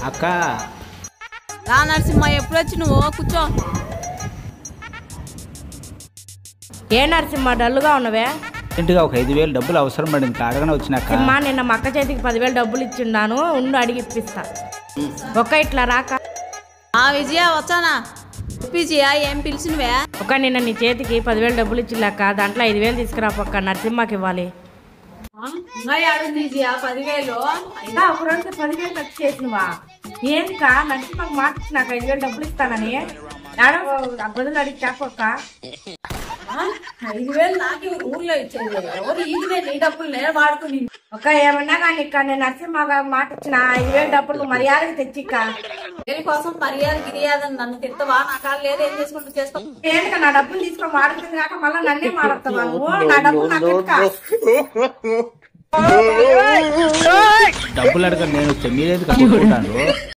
అక్క రా నరసింహ, ఎప్పుడు వచ్చి నువ్వు కూర్చో. ఏ నరసింహ డల్లుగా ఉన్నవే? ఇంటిగా ఒక 5,000 డబ్బులు అవసరం పడింది, అడగన వచ్చినాక. సింహ నిన్న మా అక్క చేతికి 10,000 డబ్బులు ఇచ్చిండాను, ఉండు అడిగి ఇప్పిస్తా. ఒక్క ఇట్లా రాక. విజయ వచ్చానా? విజయ ఏం పిలిచినవే? ఒక నిన్న నీ చేతికి 10,000 డబ్బులు ఇచ్చిలాక దాంట్లో 5,000 తీసుకురా పక్క నరసింహకి ఇవ్వాలి. విజయ 10,000 ఒక రోజు 10,000 ఖర్చు చేసినవా? ఏంకా నరసింహకి మాట ఇచ్చి నాకు 5,000 డబ్బులు ఇస్తానని బదులు అడిగి చెప్పక్క. 5,000 నాకు ఊర్లో ఇచ్చేది ఎవరు? ఈగినే నీ డబ్బులు నేను వాడుకుని. ఒక ఏమన్నా కానీ ఇక్క నేను నరసింహ మాట ఇచ్చిన 5,000 డబ్బులు మర్యాదకి తెచ్చిక్క. దేని కోసం మర్యాద గిరియాదని నన్ను తిట్టవా? నా కాళ్ళు లేదు, ఏం చేసుకుంటూ చేసుకో. ఏంటక్క నా డబ్బులు తీసుకొని వాడుతుంది కాక మళ్ళీ నన్నే మాడతావా నువ్వు? నా డబ్బులు నాకు డబ్బులు అడగ నేను మీరేది కట్టుకుంటాను.